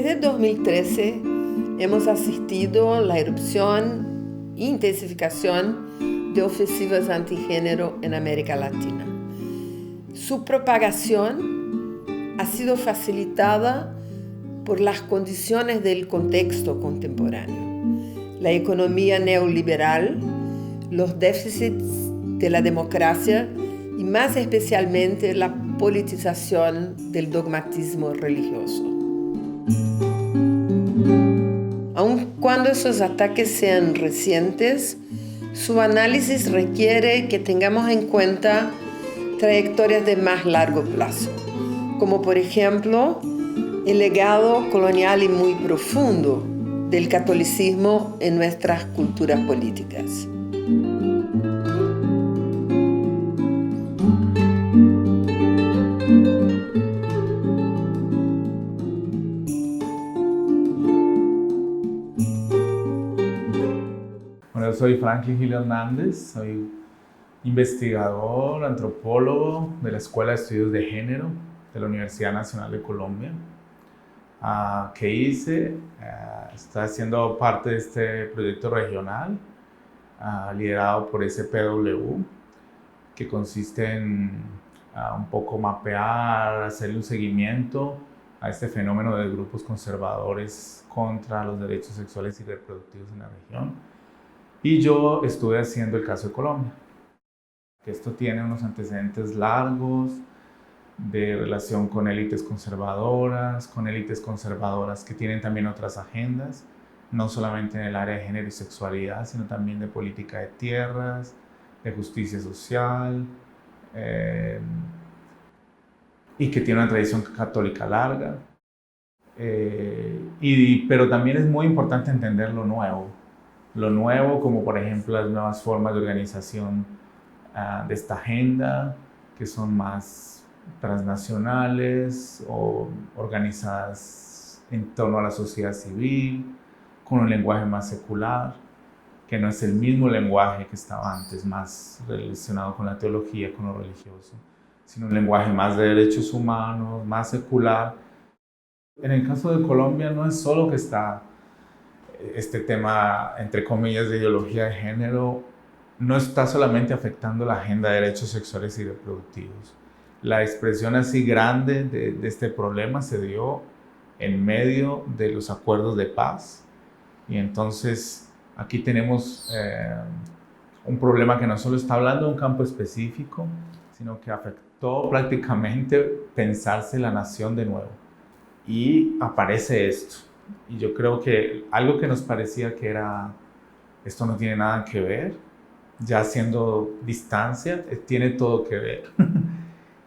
Desde 2013 hemos asistido a la erupción e intensificación de ofensivas antigénero en América Latina. Su propagación ha sido facilitada por las condiciones del contexto contemporáneo, la economía neoliberal, los déficits de la democracia y más especialmente la politización del dogmatismo religioso. Aun cuando esos ataques sean recientes, su análisis requiere que tengamos en cuenta trayectorias de más largo plazo, como por ejemplo el legado colonial y muy profundo del catolicismo en nuestras culturas políticas. Bueno, yo soy Franklin Gil Hernández, soy investigador, antropólogo de la Escuela de Estudios de Género de la Universidad Nacional de Colombia. ¿Qué hice? Estoy haciendo parte de este proyecto regional liderado por SPW, que consiste en un poco mapear, hacerle un seguimiento a este fenómeno de grupos conservadores contra los derechos sexuales y reproductivos en la región. Y yo estuve haciendo el caso de Colombia, que esto tiene unos antecedentes largos de relación con élites conservadoras que tienen también otras agendas, no solamente en el área de género y sexualidad, sino también de política de tierras, de justicia social, y que tiene una tradición católica larga. Pero también es muy importante entender lo nuevo, como por ejemplo las nuevas formas de organización de esta agenda, que son más transnacionales o organizadas en torno a la sociedad civil, con un lenguaje más secular, que no es el mismo lenguaje que estaba antes, más relacionado con la teología, con lo religioso, sino un lenguaje más de derechos humanos, más secular. En el caso de Colombia no es solo que está este tema, entre comillas, de ideología de género, no está solamente afectando la agenda de derechos sexuales y reproductivos. La expresión así grande de este problema se dio en medio de los acuerdos de paz. Y entonces aquí tenemos un problema que no solo está hablando de un campo específico, sino que afectó prácticamente pensarse la nación de nuevo. Y aparece esto. Y yo creo que algo que nos parecía que era, esto no tiene nada que ver, ya haciendo distancia, tiene todo que ver.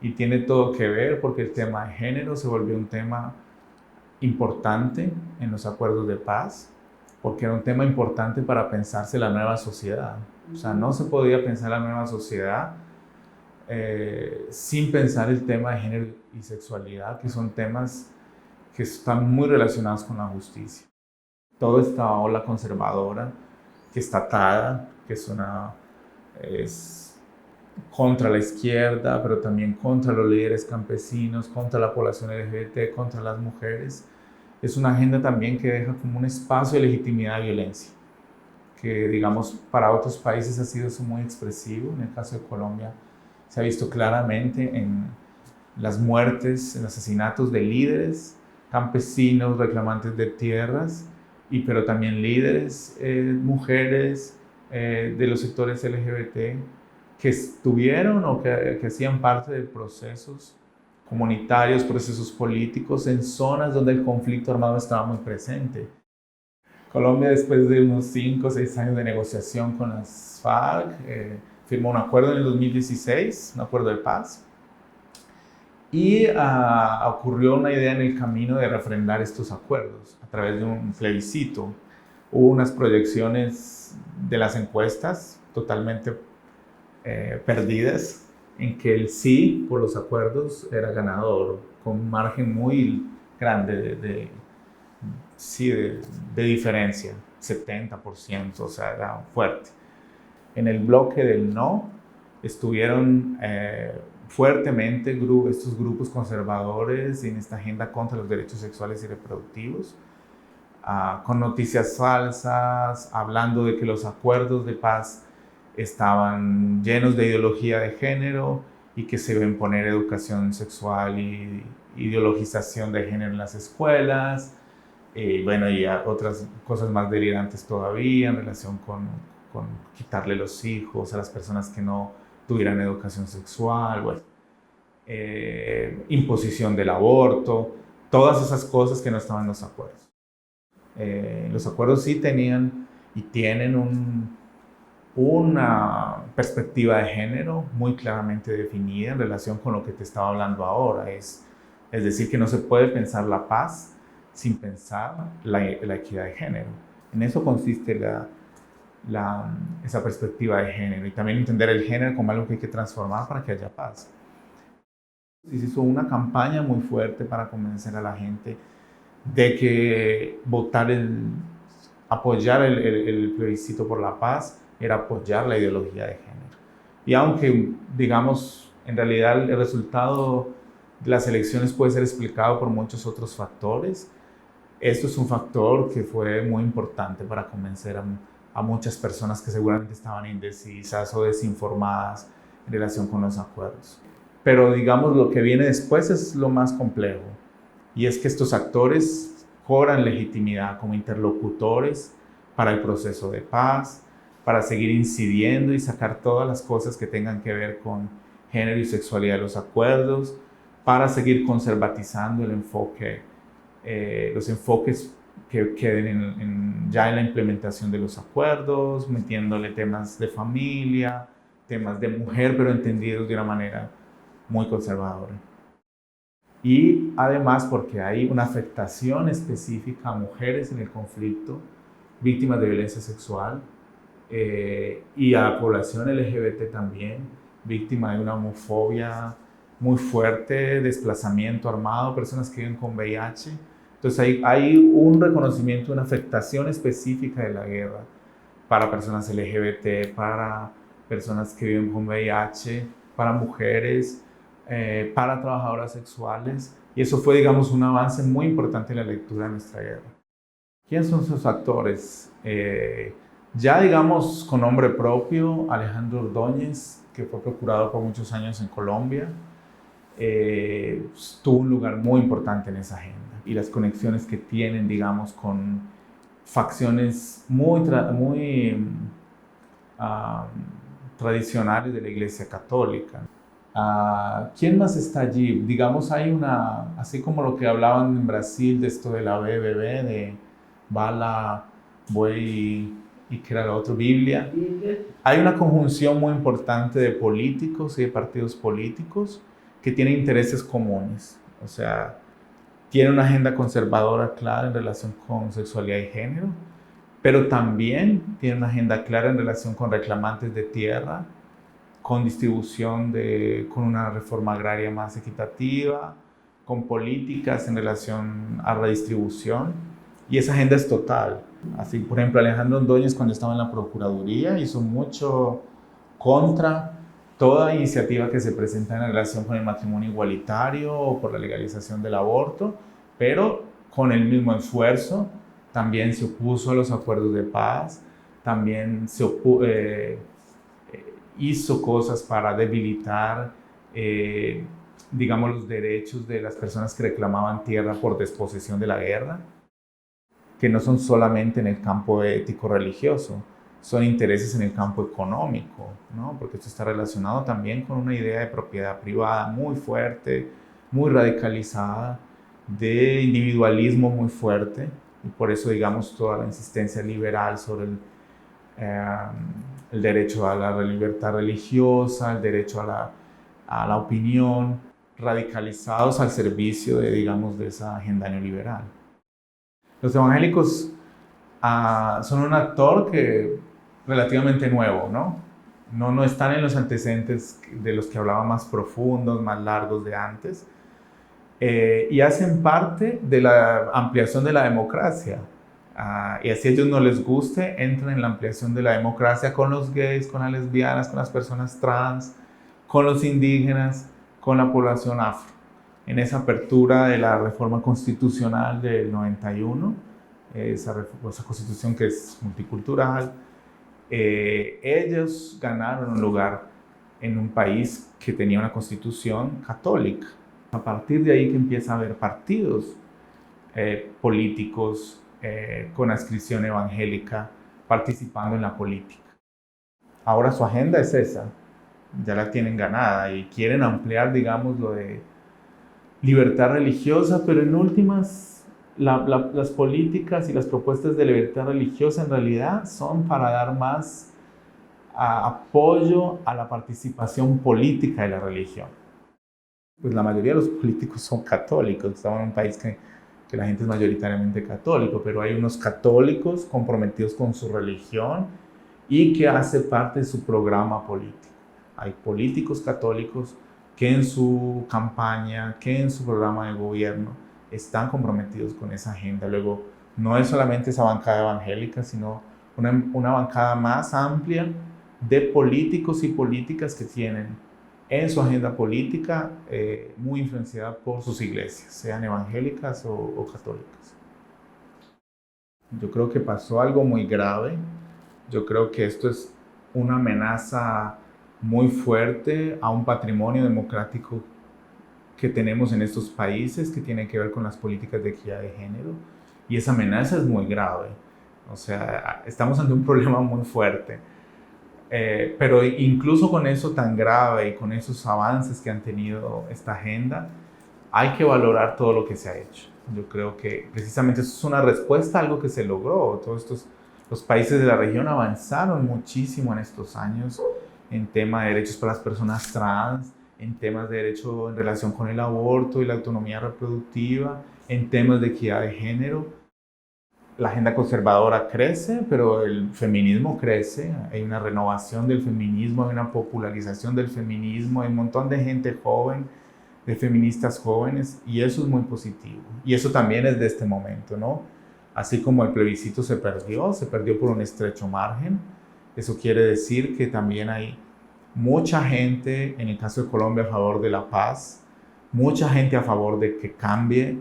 Y tiene todo que ver porque el tema de género se volvió un tema importante en los acuerdos de paz, porque era un tema importante para pensarse la nueva sociedad. O sea, no se podía pensar la nueva sociedad sin pensar el tema de género y sexualidad, que son temas que están muy relacionados con la justicia. Toda esta ola conservadora que está atada, que es contra la izquierda, pero también contra los líderes campesinos, contra la población LGBT, contra las mujeres, es una agenda también que deja como un espacio de legitimidad de violencia, que digamos para otros países ha sido eso muy expresivo. En el caso de Colombia se ha visto claramente en las muertes, en asesinatos de líderes campesinos, reclamantes de tierras, pero también líderes, mujeres de los sectores LGBT que estuvieron o que hacían parte de procesos comunitarios, procesos políticos en zonas donde el conflicto armado estaba muy presente. Colombia, después de unos 5 o 6 años de negociación con las FARC, firmó un acuerdo en el 2016, un acuerdo de paz, y ocurrió una idea en el camino de refrendar estos acuerdos a través de un plebiscito. Hubo unas proyecciones de las encuestas totalmente perdidas, en que el sí por los acuerdos era ganador, con un margen muy grande de diferencia, 70%, o sea, era fuerte. En el bloque del no estuvieron fuertemente estos grupos conservadores en esta agenda contra los derechos sexuales y reproductivos, con noticias falsas, hablando de que los acuerdos de paz estaban llenos de ideología de género y que se iba a imponer educación sexual y ideologización de género en las escuelas, bueno, y otras cosas más delirantes todavía en relación con quitarle los hijos a las personas que no tuvieran educación sexual, bueno, imposición del aborto, todas esas cosas que no estaban en los acuerdos. Los acuerdos sí tenían y tienen una perspectiva de género muy claramente definida en relación con lo que te estaba hablando ahora. Es decir, que no se puede pensar la paz sin pensar la equidad de género. En eso consiste esa perspectiva de género, y también entender el género como algo que hay que transformar para que haya paz. Se hizo una campaña muy fuerte para convencer a la gente de que apoyar el plebiscito por la paz era apoyar la ideología de género. Y aunque, digamos, en realidad el resultado de las elecciones puede ser explicado por muchos otros factores, esto es un factor que fue muy importante para convencer a muchas personas que seguramente estaban indecisas o desinformadas en relación con los acuerdos. Pero digamos, lo que viene después es lo más complejo, y es que estos actores cobran legitimidad como interlocutores para el proceso de paz, para seguir incidiendo y sacar todas las cosas que tengan que ver con género y sexualidad de los acuerdos, para seguir conservatizando el enfoque, los enfoques que queden ya en la implementación de los acuerdos, metiéndole temas de familia, temas de mujer, pero entendidos de una manera muy conservadora. Y además porque hay una afectación específica a mujeres en el conflicto, víctimas de violencia sexual, y a la población LGBT también, víctima de una homofobia muy fuerte, desplazamiento armado, personas que viven con VIH. Entonces hay un reconocimiento, una afectación específica de la guerra para personas LGBT, para personas que viven con VIH, para mujeres, para trabajadoras sexuales, y eso fue, digamos, un avance muy importante en la lectura de nuestra guerra. ¿Quiénes son sus actores? Ya, digamos, con nombre propio, Alejandro Ordóñez, que fue procurador por muchos años en Colombia, tuvo un lugar muy importante en esa agenda, y las conexiones que tienen, digamos, con facciones muy tradicionales de la Iglesia Católica. ¿Quién más está allí? Digamos, hay así como lo que hablaban en Brasil de esto de la BBB, de bala, buey y que era lo otro, Biblia. Hay una conjunción muy importante de políticos y de partidos políticos que tienen intereses comunes. O sea, tienen una agenda conservadora clara en relación con sexualidad y género, pero también tienen una agenda clara en relación con reclamantes de tierra, con distribución con una reforma agraria más equitativa, con políticas en relación a redistribución, y esa agenda es total. Así, por ejemplo, Alejandro Ordóñez, cuando estaba en la Procuraduría, hizo mucho contra toda iniciativa que se presenta en relación con el matrimonio igualitario o por la legalización del aborto, pero con el mismo esfuerzo también se opuso a los acuerdos de paz, también hizo cosas para debilitar, digamos, los derechos de las personas que reclamaban tierra por desposesión de la guerra, que no son solamente en el campo ético-religioso, son intereses en el campo económico, ¿no? Porque esto está relacionado también con una idea de propiedad privada muy fuerte, muy radicalizada, de individualismo muy fuerte, y por eso, digamos, toda la insistencia liberal sobre el derecho a la libertad religiosa, el derecho a la opinión, radicalizados al servicio de, digamos, de esa agenda neoliberal. Los evangélicos son un actor relativamente nuevo, ¿no? No están en los antecedentes de los que hablaba más profundos, más largos de antes, y hacen parte de la ampliación de la democracia. Y así a ellos no les guste, entran en la ampliación de la democracia con los gays, con las lesbianas, con las personas trans, con los indígenas, con la población afro. En esa apertura de la reforma constitucional del 91, esa constitución que es multicultural, ellos ganaron un lugar en un país que tenía una constitución católica. A partir de ahí que empieza a haber partidos políticos con adscripción evangélica participando en la política. Ahora su agenda es esa, ya la tienen ganada y quieren ampliar, digamos, lo de libertad religiosa, pero en últimas las políticas y las propuestas de libertad religiosa en realidad son para dar más apoyo a la participación política de la religión. Pues la mayoría de los políticos son católicos, estamos en un país que la gente es mayoritariamente católico, pero hay unos católicos comprometidos con su religión y que hace parte de su programa político. Hay políticos católicos que en su campaña, que en su programa de gobierno están comprometidos con esa agenda. Luego, no es solamente esa bancada evangélica, sino una bancada más amplia de políticos y políticas que tienen en su agenda política muy influenciada por sus iglesias, sean evangélicas o católicas. Yo creo que pasó algo muy grave. Yo creo que esto es una amenaza muy fuerte a un patrimonio democrático que tenemos en estos países que tiene que ver con las políticas de equidad de género, y esa amenaza es muy grave. O sea, estamos ante un problema muy fuerte. Pero incluso con eso tan grave y con esos avances que han tenido esta agenda, hay que valorar todo lo que se ha hecho. Yo creo que precisamente eso es una respuesta a algo que se logró. Los países de la región avanzaron muchísimo en estos años en tema de derechos para las personas trans, en temas de derecho en relación con el aborto y la autonomía reproductiva, en temas de equidad de género. La agenda conservadora crece, pero el feminismo crece. Hay una renovación del feminismo, hay una popularización del feminismo, hay un montón de gente joven, de feministas jóvenes, y eso es muy positivo. Y eso también es de este momento, ¿no? Así como el plebiscito se perdió por un estrecho margen. Eso quiere decir que también hay mucha gente, en el caso de Colombia, a favor de la paz, mucha gente a favor de que cambie,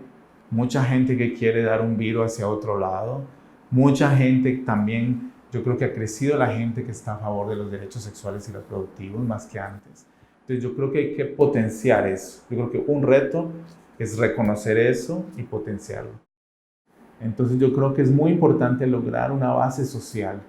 mucha gente que quiere dar un giro hacia otro lado, mucha gente también, yo creo que ha crecido la gente que está a favor de los derechos sexuales y reproductivos más que antes. Entonces yo creo que hay que potenciar eso. Yo creo que un reto es reconocer eso y potenciarlo. Entonces yo creo que es muy importante lograr una base social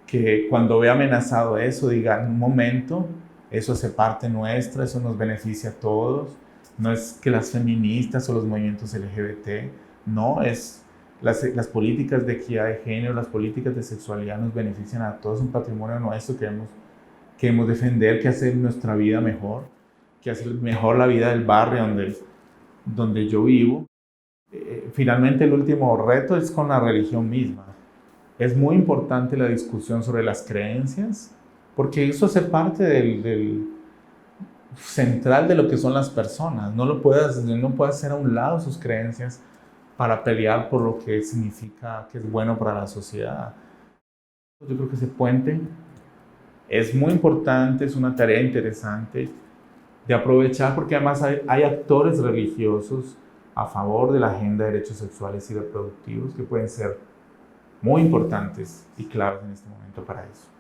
que cuando vea amenazado eso diga, en un momento, eso hace parte nuestra, eso nos beneficia a todos. No es que las feministas o los movimientos LGBT, no, es las políticas de equidad de género, las políticas de sexualidad nos benefician a todos, es un patrimonio nuestro que queremos defender, que hace nuestra vida mejor, que hace mejor la vida del barrio donde yo vivo. Finalmente el último reto es con la religión misma. Es muy importante la discusión sobre las creencias, porque eso hace parte del central de lo que son las personas. No puedes hacer a un lado sus creencias para pelear por lo que significa que es bueno para la sociedad. Yo creo que ese puente es muy importante, es una tarea interesante de aprovechar, porque además hay actores religiosos a favor de la agenda de derechos sexuales y reproductivos que pueden ser muy importantes y claves en este momento para eso.